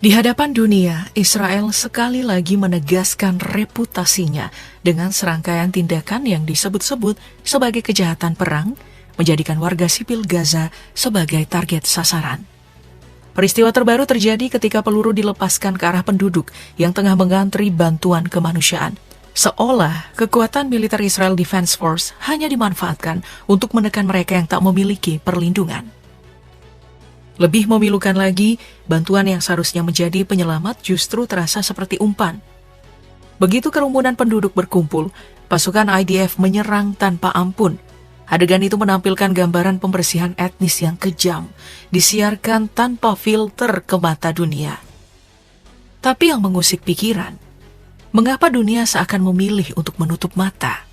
Di hadapan dunia, Israel sekali lagi menegaskan reputasinya dengan serangkaian tindakan yang disebut-sebut sebagai kejahatan perang, menjadikan warga sipil Gaza sebagai target sasaran. Peristiwa terbaru terjadi ketika peluru dilepaskan ke arah penduduk yang tengah mengantri bantuan kemanusiaan. Seolah kekuatan militer Israel Defense Force hanya dimanfaatkan untuk menekan mereka yang tak memiliki perlindungan. Lebih memilukan lagi, bantuan yang seharusnya menjadi penyelamat justru terasa seperti umpan. Begitu kerumunan penduduk berkumpul, pasukan IDF menyerang tanpa ampun. Adegan itu menampilkan gambaran pembersihan etnis yang kejam, disiarkan tanpa filter ke mata dunia. Tapi yang mengusik pikiran, mengapa dunia seakan memilih untuk menutup mata?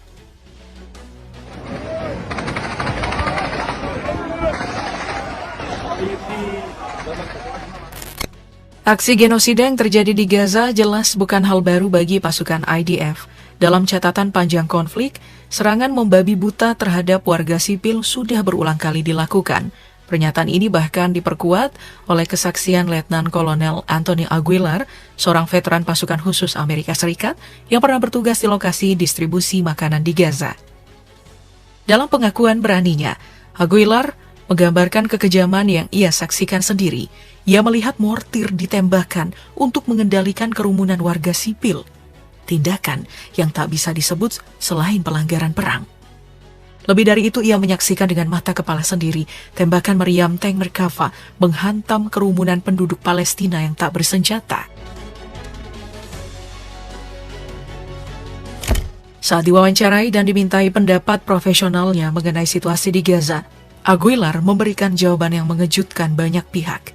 Aksi genosida yang terjadi di Gaza jelas bukan hal baru bagi pasukan IDF. Dalam catatan panjang konflik, serangan membabi buta terhadap warga sipil sudah berulang kali dilakukan. Pernyataan ini bahkan diperkuat oleh kesaksian Letnan Kolonel Anthony Aguilar, seorang veteran pasukan khusus Amerika Serikat yang pernah bertugas di lokasi distribusi makanan di Gaza. Dalam pengakuan beraninya, Aguilar menggambarkan kekejaman yang ia saksikan sendiri. Ia melihat mortir ditembakkan untuk mengendalikan kerumunan warga sipil. Tindakan yang tak bisa disebut selain pelanggaran perang. Lebih dari itu, ia menyaksikan dengan mata kepala sendiri tembakan meriam tank Merkava menghantam kerumunan penduduk Palestina yang tak bersenjata. Saat diwawancarai dan dimintai pendapat profesionalnya mengenai situasi di Gaza, Aguilar memberikan jawaban yang mengejutkan banyak pihak.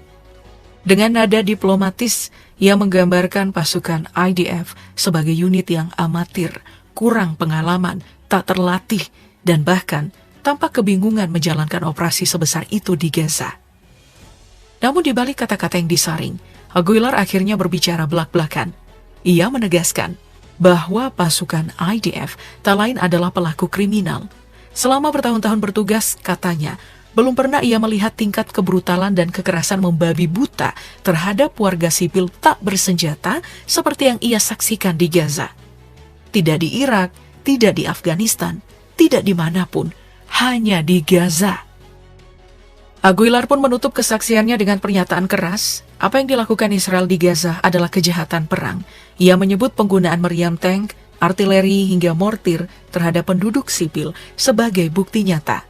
Dengan nada diplomatis, ia menggambarkan pasukan IDF sebagai unit yang amatir, kurang pengalaman, tak terlatih, dan bahkan tampak kebingungan menjalankan operasi sebesar itu di Gaza. Namun di balik kata-kata yang disaring, Aguilar akhirnya berbicara belak-belakan. Ia menegaskan bahwa pasukan IDF tak lain adalah pelaku kriminal. Selama bertahun-tahun bertugas, katanya, belum pernah ia melihat tingkat kebrutalan dan kekerasan membabi buta terhadap warga sipil tak bersenjata seperti yang ia saksikan di Gaza. Tidak di Irak, tidak di Afghanistan, tidak dimanapun, hanya di Gaza. Aguilar pun menutup kesaksiannya dengan pernyataan keras, apa yang dilakukan Israel di Gaza adalah kejahatan perang. Ia menyebut penggunaan meriam tank, artileri hingga mortir terhadap penduduk sipil sebagai bukti nyata.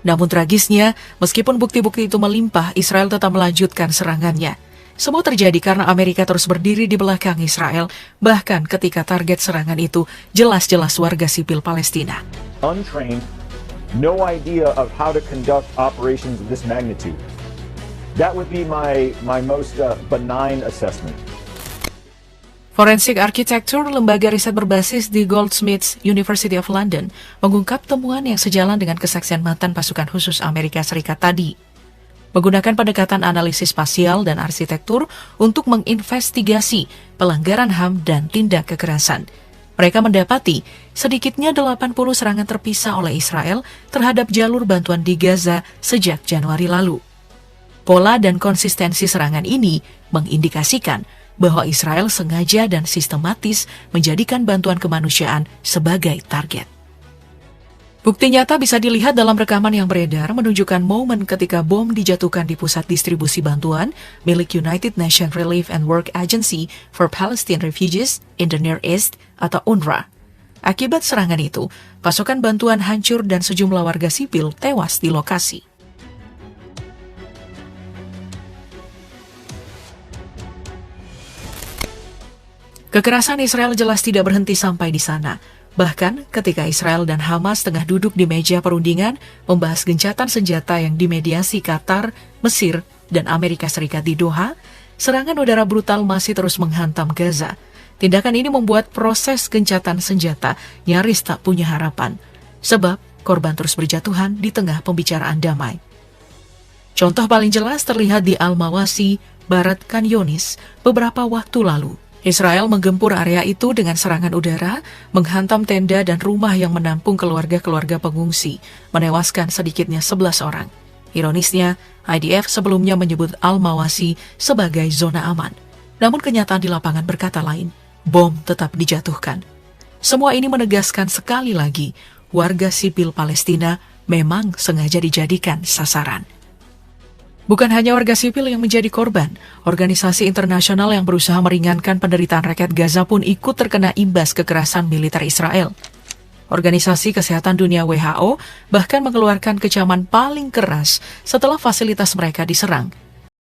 Namun tragisnya, meskipun bukti-bukti itu melimpah, Israel tetap melanjutkan serangannya. Semua terjadi karena Amerika terus berdiri di belakang Israel, bahkan ketika target serangan itu jelas-jelas warga sipil Palestina. Untrained, no idea of how to conduct operations of this magnitude. That would be my most benign assessment. Forensic Architecture, lembaga riset berbasis di Goldsmiths University of London, mengungkap temuan yang sejalan dengan kesaksian mantan pasukan khusus Amerika Serikat tadi. Menggunakan pendekatan analisis spasial dan arsitektur untuk menginvestigasi pelanggaran HAM dan tindak kekerasan. Mereka mendapati sedikitnya 80 serangan terpisah oleh Israel terhadap jalur bantuan di Gaza sejak Januari lalu. Pola dan konsistensi serangan ini mengindikasikan bahwa Israel sengaja dan sistematis menjadikan bantuan kemanusiaan sebagai target. Bukti nyata bisa dilihat dalam rekaman yang beredar menunjukkan momen ketika bom dijatuhkan di pusat distribusi bantuan milik United Nations Relief and Work Agency for Palestine Refugees in the Near East atau UNRWA. Akibat serangan itu, pasokan bantuan hancur dan sejumlah warga sipil tewas di lokasi. Kekerasan Israel jelas tidak berhenti sampai di sana. Bahkan ketika Israel dan Hamas tengah duduk di meja perundingan membahas gencatan senjata yang dimediasi Qatar, Mesir, dan Amerika Serikat di Doha, serangan udara brutal masih terus menghantam Gaza. Tindakan ini membuat proses gencatan senjata nyaris tak punya harapan, sebab korban terus berjatuhan di tengah pembicaraan damai. Contoh paling jelas terlihat di Al-Mawasi, Barat Khan Yunis, beberapa waktu lalu. Israel menggempur area itu dengan serangan udara, menghantam tenda dan rumah yang menampung keluarga-keluarga pengungsi, menewaskan sedikitnya 11 orang. Ironisnya, IDF sebelumnya menyebut Al-Mawasi sebagai zona aman. Namun kenyataan di lapangan berkata lain, bom tetap dijatuhkan. Semua ini menegaskan sekali lagi, warga sipil Palestina memang sengaja dijadikan sasaran. Bukan hanya warga sipil yang menjadi korban, organisasi internasional yang berusaha meringankan penderitaan rakyat Gaza pun ikut terkena imbas kekerasan militer Israel. Organisasi Kesehatan Dunia WHO bahkan mengeluarkan kecaman paling keras setelah fasilitas mereka diserang.